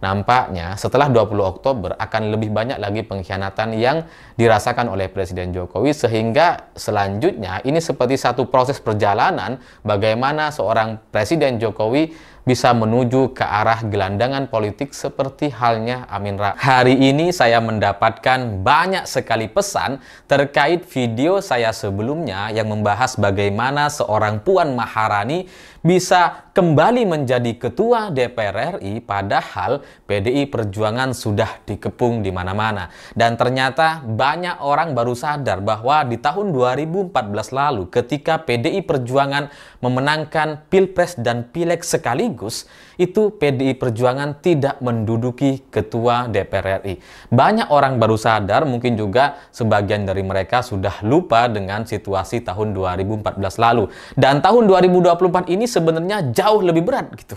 nampaknya setelah 20 Oktober akan lebih banyak lagi pengkhianatan yang dirasakan oleh Presiden Jokowi, sehingga selanjutnya ini seperti satu proses perjalanan bagaimana seorang Presiden Jokowi bisa menuju ke arah gelandangan politik seperti halnya Amin Rais. Hari ini saya mendapatkan banyak sekali pesan terkait video saya sebelumnya yang membahas bagaimana seorang Puan Maharani bisa kembali menjadi ketua DPR RI padahal PDI Perjuangan sudah dikepung di mana-mana. Dan ternyata banyak orang baru sadar bahwa di tahun 2014 lalu ketika PDI Perjuangan memenangkan Pilpres dan Pileg sekaligus, itu PDI Perjuangan tidak menduduki ketua DPR RI. Banyak orang baru sadar, mungkin juga sebagian dari mereka sudah lupa dengan situasi tahun 2014 lalu. Dan tahun 2024 ini sebenarnya jauh lebih berat gitu.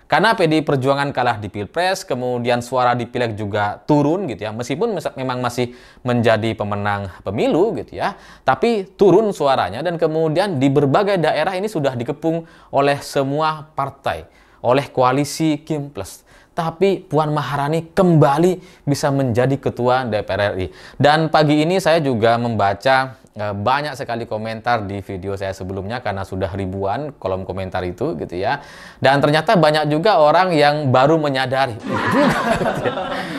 Karena PDI Perjuangan kalah di Pilpres, kemudian suara di Pileg juga turun gitu ya. Meskipun memang masih menjadi pemenang pemilu gitu ya, tapi turun suaranya dan kemudian di berbagai daerah ini sudah dikepung oleh semua partai, oleh koalisi Kim Plus. Tapi Puan Maharani kembali bisa menjadi ketua DPR RI. Dan pagi ini saya juga membaca banyak sekali komentar di video saya sebelumnya karena sudah ribuan kolom komentar itu gitu ya. Dan ternyata banyak juga orang yang baru menyadari.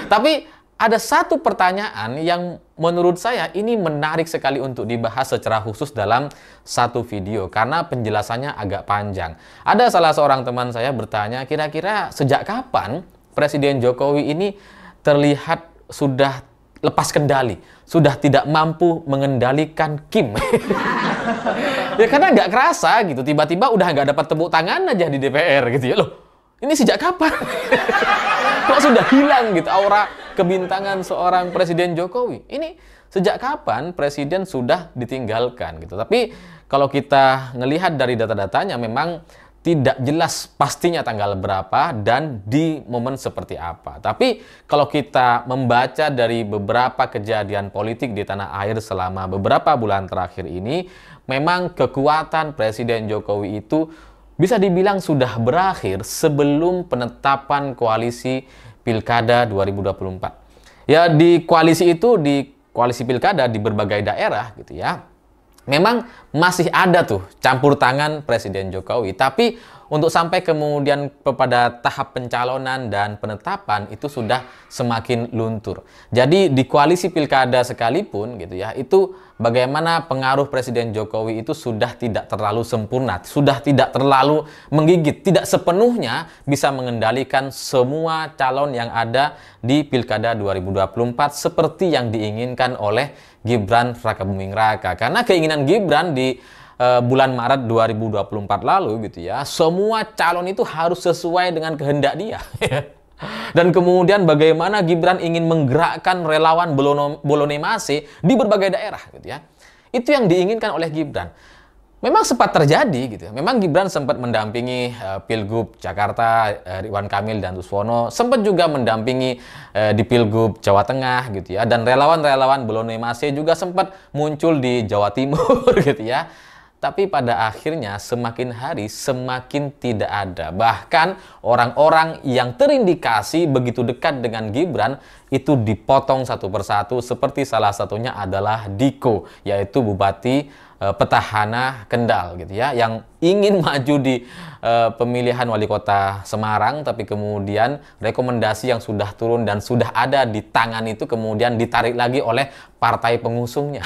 Tapi ada satu pertanyaan yang menurut saya ini menarik sekali untuk dibahas secara khusus dalam satu video karena penjelasannya agak panjang. Ada salah seorang teman saya bertanya, kira-kira sejak kapan Presiden Jokowi ini terlihat sudah lepas kendali, sudah tidak mampu mengendalikan Kim? Ya karena nggak kerasa gitu, tiba-tiba udah nggak dapat tepuk tangan aja di DPR gitu ya. Loh, ini sejak kapan? Kok sudah hilang gitu aura kebintangan seorang Presiden Jokowi? Ini sejak kapan Presiden sudah ditinggalkan gitu. Tapi kalau kita ngelihat dari data-datanya memang tidak jelas pastinya tanggal berapa dan di momen seperti apa. Tapi kalau kita membaca dari beberapa kejadian politik di tanah air selama beberapa bulan terakhir ini, memang kekuatan Presiden Jokowi itu bisa dibilang sudah berakhir sebelum penetapan koalisi Pilkada 2024. Ya, di koalisi itu, di koalisi Pilkada di berbagai daerah gitu ya, memang masih ada tuh campur tangan Presiden Jokowi. Tapi untuk sampai kemudian kepada tahap pencalonan dan penetapan itu sudah semakin luntur. Jadi di koalisi Pilkada sekalipun gitu ya, itu bagaimana pengaruh Presiden Jokowi itu sudah tidak terlalu sempurna, sudah tidak terlalu menggigit, tidak sepenuhnya bisa mengendalikan semua calon yang ada di Pilkada 2024 seperti yang diinginkan oleh Gibran Rakabuming Raka. Karena keinginan Gibran di bulan Maret 2024 lalu gitu ya, semua calon itu harus sesuai dengan kehendak dia. Dan kemudian bagaimana Gibran ingin menggerakkan relawan Bolonemase di berbagai daerah gitu ya. Itu yang diinginkan oleh Gibran. Memang sempat terjadi gitu ya. Memang Gibran sempat mendampingi Pilgub Jakarta, Ridwan Kamil dan Suswono, sempat juga mendampingi di Pilgub Jawa Tengah gitu ya. Dan relawan-relawan Bolonemase juga sempat muncul di Jawa Timur gitu ya. Tapi pada akhirnya semakin hari semakin tidak ada. Bahkan orang-orang yang terindikasi begitu dekat dengan Gibran itu dipotong satu persatu, seperti salah satunya adalah Diko, yaitu Bupati Petahana Kendal gitu ya, yang ingin maju di pemilihan wali kota Semarang, tapi kemudian rekomendasi yang sudah turun dan sudah ada di tangan itu kemudian ditarik lagi oleh partai pengusungnya.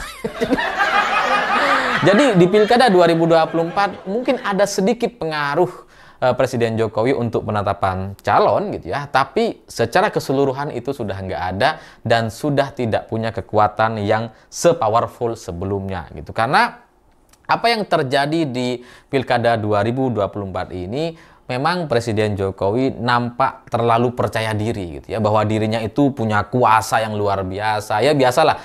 Jadi di Pilkada 2024 mungkin ada sedikit pengaruh Presiden Jokowi untuk penetapan calon gitu ya, tapi secara keseluruhan itu sudah nggak ada dan sudah tidak punya kekuatan yang sepowerful sebelumnya gitu. Karena apa yang terjadi di Pilkada 2024 ini, memang Presiden Jokowi nampak terlalu percaya diri gitu ya, bahwa dirinya itu punya kuasa yang luar biasa. Ya biasalah,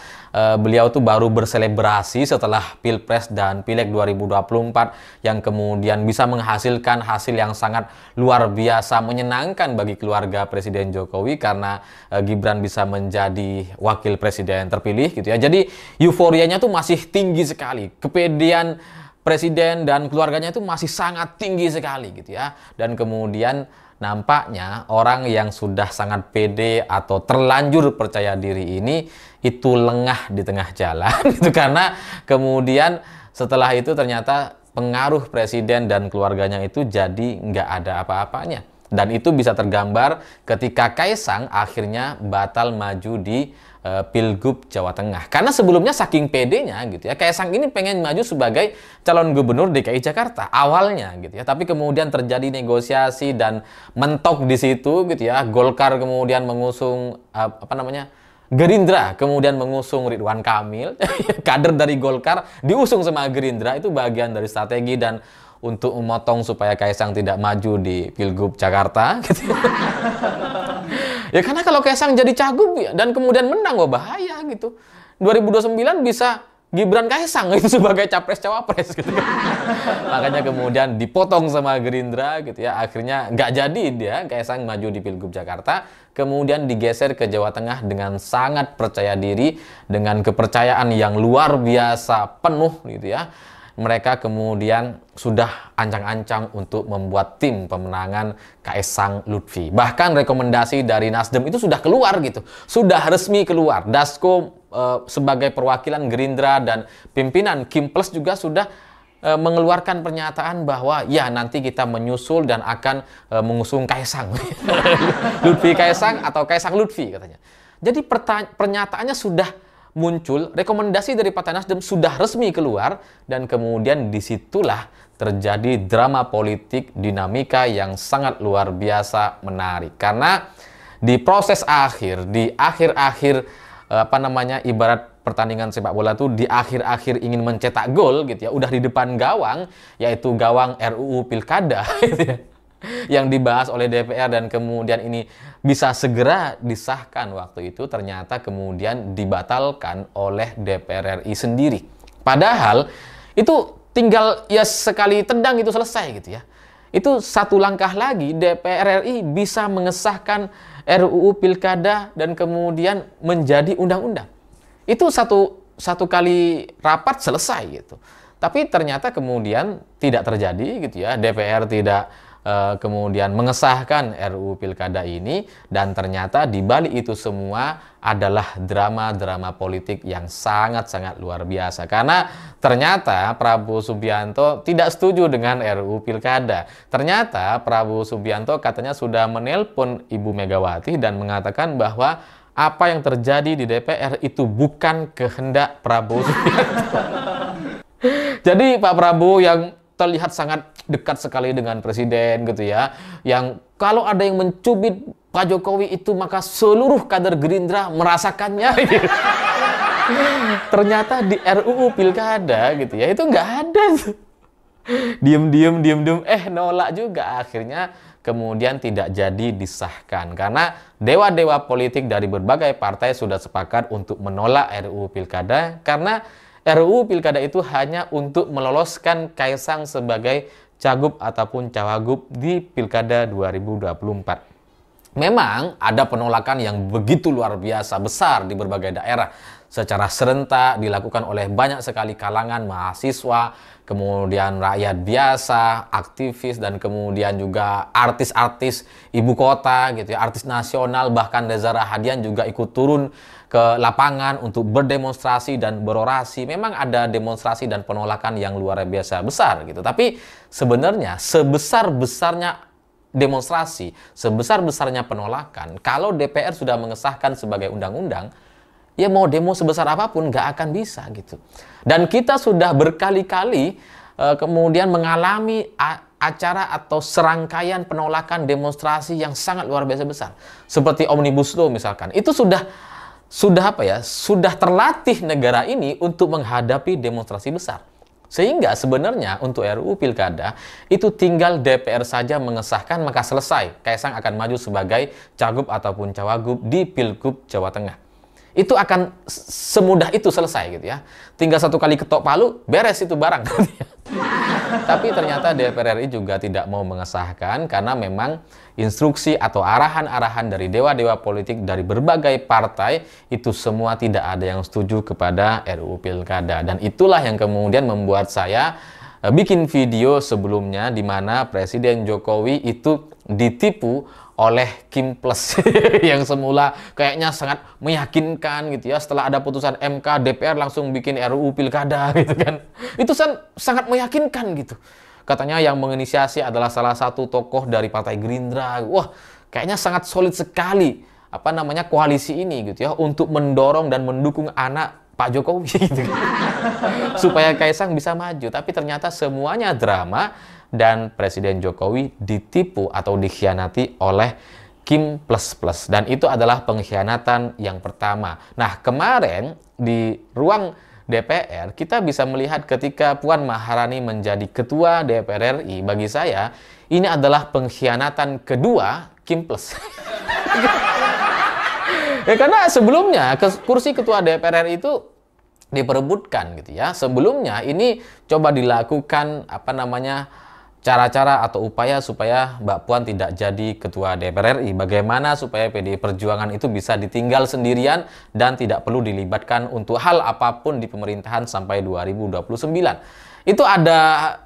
beliau tuh baru berselebrasi setelah Pilpres dan Pileg 2024 yang kemudian bisa menghasilkan hasil yang sangat luar biasa menyenangkan bagi keluarga Presiden Jokowi karena Gibran bisa menjadi wakil presiden terpilih gitu ya. Jadi euforianya tuh masih tinggi sekali. Kepedean Presiden dan keluarganya itu masih sangat tinggi sekali gitu ya. Dan kemudian nampaknya orang yang sudah sangat pede atau terlanjur percaya diri ini itu lengah di tengah jalan gitu, karena kemudian setelah itu ternyata pengaruh presiden dan keluarganya itu jadi nggak ada apa-apanya. Dan itu bisa tergambar ketika Kaisang akhirnya batal maju di Pilgub Jawa Tengah. Karena sebelumnya saking pedenya gitu ya, Kaisang ini pengen maju sebagai calon gubernur DKI Jakarta awalnya gitu ya. Tapi kemudian terjadi negosiasi dan mentok di situ gitu ya. Golkar kemudian mengusung Gerindra kemudian mengusung Ridwan Kamil, kader dari Golkar diusung sama Gerindra, itu bagian dari strategi dan untuk memotong supaya Kaisang tidak maju di Pilgub Jakarta gitu. Ya karena kalau Kaisang jadi cagup ya, dan kemudian menang, wah bahaya gitu. 2029 bisa Gibran Kaisang itu sebagai capres-cawapres gitu. Makanya kemudian dipotong sama Gerindra gitu ya. Akhirnya nggak jadi dia Kaisang maju di Pilgub Jakarta, kemudian digeser ke Jawa Tengah dengan sangat percaya diri, dengan kepercayaan yang luar biasa penuh gitu ya. Mereka kemudian sudah ancang-ancang untuk membuat tim pemenangan Kaisang Lutfi. Bahkan rekomendasi dari Nasdem itu sudah keluar gitu. Sudah resmi keluar. Dasko sebagai perwakilan Gerindra dan pimpinan Kim Plus juga sudah mengeluarkan pernyataan bahwa ya nanti kita menyusul dan akan mengusung Kaisang. Lutfi Kaisang atau Kaisang Lutfi katanya. Jadi pernyataannya sudah muncul, rekomendasi dari Partai Nasdem sudah resmi keluar, dan kemudian disitulah terjadi drama politik dinamika yang sangat luar biasa menarik. Karena di proses akhir, di akhir-akhir ibarat pertandingan sepak bola tuh di akhir-akhir ingin mencetak gol gitu ya, udah di depan gawang, yaitu gawang RUU Pilkada gitu ya, yang dibahas oleh DPR dan kemudian ini bisa segera disahkan waktu itu, ternyata kemudian dibatalkan oleh DPR RI sendiri. Padahal itu tinggal ya sekali tendang itu selesai gitu ya. Itu satu langkah lagi DPR RI bisa mengesahkan RUU Pilkada dan kemudian menjadi undang-undang. Itu satu kali rapat selesai gitu. Tapi ternyata kemudian tidak terjadi gitu ya. DPR tidak kemudian mengesahkan RUU Pilkada ini, dan ternyata di balik itu semua adalah drama-drama politik yang sangat-sangat luar biasa. Karena ternyata Prabowo Subianto tidak setuju dengan RUU Pilkada. Ternyata Prabowo Subianto katanya sudah menelpon Ibu Megawati dan mengatakan bahwa apa yang terjadi di DPR itu bukan kehendak Prabowo Subianto. Jadi Pak Prabowo yang terlihat sangat dekat sekali dengan presiden gitu ya, yang kalau ada yang mencubit Pak Jokowi itu maka seluruh kader Gerindra merasakannya gitu. Ternyata di RUU Pilkada gitu ya itu nggak ada, diem nolak juga. Akhirnya kemudian tidak jadi disahkan karena dewa-dewa politik dari berbagai partai sudah sepakat untuk menolak RUU Pilkada, karena RUU Pilkada itu hanya untuk meloloskan Kaisang sebagai cagup ataupun cawagup di Pilkada 2024. Memang ada penolakan yang begitu luar biasa besar di berbagai daerah. Secara serentak dilakukan oleh banyak sekali kalangan mahasiswa, kemudian rakyat biasa, aktivis, dan kemudian juga artis-artis ibu kota gitu ya, artis nasional, bahkan Reza Rahadian juga ikut turun ke lapangan untuk berdemonstrasi dan berorasi. Memang ada demonstrasi dan penolakan yang luar biasa besar gitu. Tapi sebenarnya sebesar-besarnya demonstrasi, sebesar-besarnya penolakan, kalau DPR sudah mengesahkan sebagai undang-undang, ya mau demo sebesar apapun nggak akan bisa gitu. Dan kita sudah berkali-kali kemudian mengalami acara atau serangkaian penolakan demonstrasi yang sangat luar biasa besar. Seperti Omnibus Law misalkan. Itu sudah terlatih negara ini untuk menghadapi demonstrasi besar. Sehingga sebenarnya untuk RUU Pilkada itu tinggal DPR saja mengesahkan maka selesai. Kaisang akan maju sebagai cagup ataupun cawagup di Pilgub Jawa Tengah. Itu akan semudah itu selesai gitu ya. Tinggal satu kali ketok palu, beres itu barang. Tapi ternyata DPR RI juga tidak mau mengesahkan karena memang instruksi atau arahan-arahan dari dewa-dewa politik dari berbagai partai itu semua tidak ada yang setuju kepada RUU Pilkada. Dan itulah yang kemudian membuat saya bikin video sebelumnya di mana Presiden Jokowi itu ditipu oleh Kim Plus yang semula kayaknya sangat meyakinkan gitu ya, setelah ada putusan MK, DPR langsung bikin RUU Pilkada gitu kan. Itu sangat meyakinkan gitu. Katanya yang menginisiasi adalah salah satu tokoh dari Partai Gerindra. Wah, kayaknya sangat solid sekali koalisi ini gitu ya untuk mendorong dan mendukung anak Pak Jokowi gitu kan. Supaya Kaisang bisa maju, tapi ternyata semuanya drama dan Presiden Jokowi ditipu atau dikhianati oleh Kim Plus, dan itu adalah pengkhianatan yang pertama. Nah, kemarin di ruang DPR kita bisa melihat ketika Puan Maharani menjadi ketua DPR RI, bagi saya ini adalah pengkhianatan kedua Kim Plus. Ya, karena sebelumnya kursi ketua DPR RI itu diperebutkan gitu ya. Sebelumnya ini coba dilakukan cara-cara atau upaya supaya Mbak Puan tidak jadi ketua DPR RI. Bagaimana supaya PDI Perjuangan itu bisa ditinggal sendirian dan tidak perlu dilibatkan untuk hal apapun di pemerintahan sampai 2029. Itu ada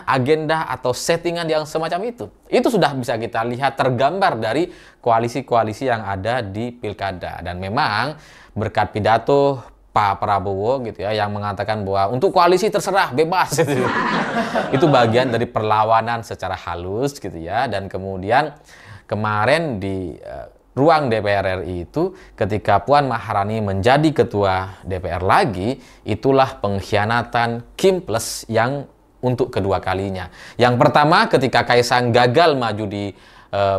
agenda atau settingan yang semacam itu. Itu sudah bisa kita lihat tergambar dari koalisi-koalisi yang ada di Pilkada. Dan memang berkat pidato Pak Prabowo gitu ya yang mengatakan bahwa untuk koalisi terserah bebas gitu. Itu bagian dari perlawanan secara halus gitu ya. Dan kemudian kemarin di ruang DPR RI itu ketika Puan Maharani menjadi ketua DPR lagi, itulah pengkhianatan Kim Plus yang untuk kedua kalinya. Yang pertama ketika Kaisang gagal maju di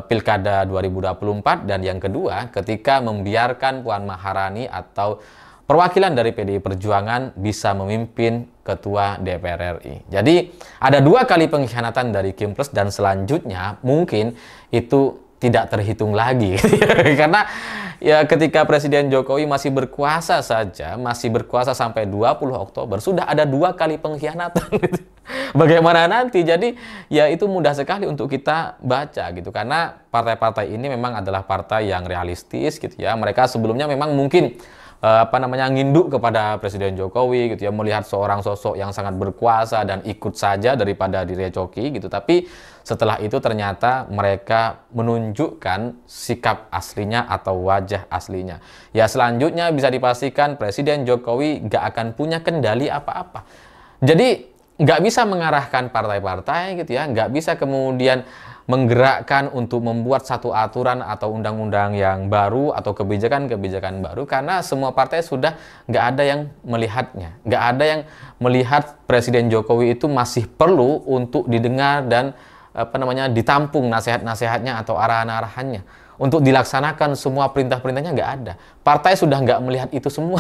Pilkada 2024, dan yang kedua ketika membiarkan Puan Maharani atau perwakilan dari PDI Perjuangan bisa memimpin ketua DPR RI. Jadi ada dua kali pengkhianatan dari Kim Plus, dan selanjutnya mungkin itu tidak terhitung lagi. Karena ya ketika Presiden Jokowi masih berkuasa saja, masih berkuasa sampai 20 Oktober, sudah ada dua kali pengkhianatan. Bagaimana nanti? Jadi ya itu mudah sekali untuk kita baca gitu. Karena partai-partai ini memang adalah partai yang realistis gitu ya. Mereka sebelumnya memang mungkin nginduk kepada Presiden Jokowi gitu ya, melihat seorang sosok yang sangat berkuasa dan ikut saja daripada direcoki gitu. Tapi setelah itu ternyata mereka menunjukkan sikap aslinya atau wajah aslinya. Ya selanjutnya bisa dipastikan Presiden Jokowi gak akan punya kendali apa-apa. Jadi nggak bisa mengarahkan partai-partai gitu ya, nggak bisa kemudian menggerakkan untuk membuat satu aturan atau undang-undang yang baru atau kebijakan-kebijakan baru, karena semua partai sudah nggak ada yang melihatnya, nggak ada yang melihat Presiden Jokowi itu masih perlu untuk didengar dan ditampung nasihat-nasihatnya atau arahan-arahannya untuk dilaksanakan semua perintah-perintahnya. Nggak ada, partai sudah nggak melihat itu semua.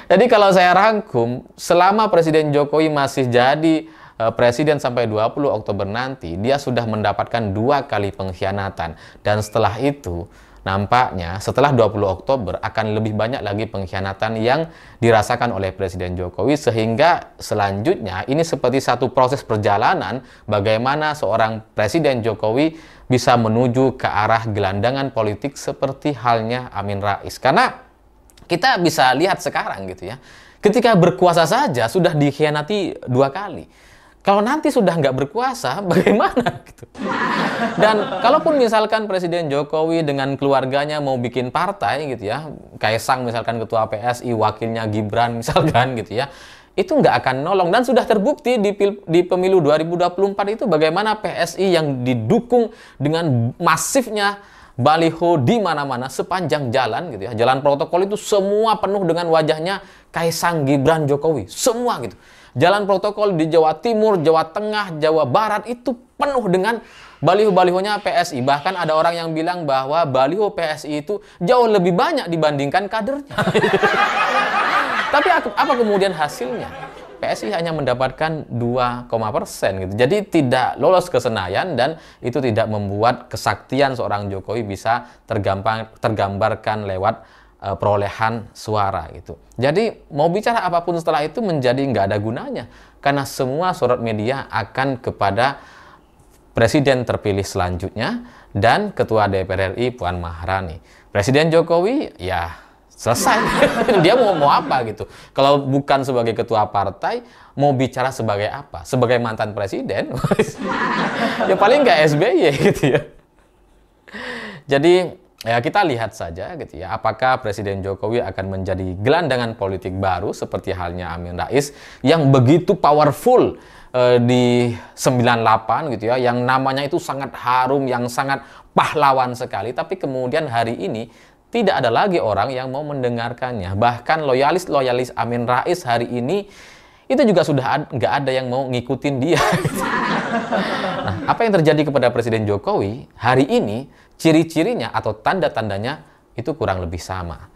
Jadi kalau saya rangkum, selama Presiden Jokowi masih jadi presiden sampai 20 Oktober nanti, dia sudah mendapatkan dua kali pengkhianatan. Dan setelah itu, nampaknya setelah 20 Oktober akan lebih banyak lagi pengkhianatan yang dirasakan oleh Presiden Jokowi, sehingga selanjutnya ini seperti satu proses perjalanan bagaimana seorang Presiden Jokowi bisa menuju ke arah gelandangan politik seperti halnya Amin Rais. Karena kita bisa lihat sekarang gitu ya, ketika berkuasa saja sudah dikhianati dua kali. Kalau nanti sudah nggak berkuasa, bagaimana gitu? Dan kalaupun misalkan Presiden Jokowi dengan keluarganya mau bikin partai gitu ya, Kaisang misalkan ketua PSI, wakilnya Gibran misalkan gitu ya, itu nggak akan nolong. Dan sudah terbukti di pemilu 2024 itu bagaimana PSI yang didukung dengan masifnya baliho di mana-mana sepanjang jalan gitu ya. Jalan protokol itu semua penuh dengan wajahnya Kaisang, Gibran, Jokowi, semua gitu. Jalan protokol di Jawa Timur, Jawa Tengah, Jawa Barat itu penuh dengan baliho-balihonya PSI. Bahkan ada orang yang bilang bahwa baliho PSI itu jauh lebih banyak dibandingkan kadernya. Tapi apa kemudian hasilnya? PSI hanya mendapatkan 2% gitu. Jadi tidak lolos ke Senayan, dan itu tidak membuat kesaktian seorang Jokowi bisa tergambarkan lewat perolehan suara gitu. Jadi mau bicara apapun setelah itu menjadi nggak ada gunanya, karena semua sorot media akan kepada presiden terpilih selanjutnya dan ketua DPR RI Puan Maharani. Presiden Jokowi ya selesai. Dia mau apa gitu. Kalau bukan sebagai ketua partai, mau bicara sebagai apa? Sebagai mantan presiden? Ya paling nggak SBY gitu ya. Jadi ya kita lihat saja gitu ya, apakah Presiden Jokowi akan menjadi gelandangan politik baru seperti halnya Amin Rais yang begitu powerful di 98 gitu ya, yang namanya itu sangat harum, yang sangat pahlawan sekali, tapi kemudian hari ini tidak ada lagi orang yang mau mendengarkannya. Bahkan loyalis-loyalis Amin Rais hari ini itu juga sudah nggak ada yang mau ngikutin dia. Nah, apa yang terjadi kepada Presiden Jokowi hari ini, ciri-cirinya atau tanda-tandanya itu kurang lebih sama.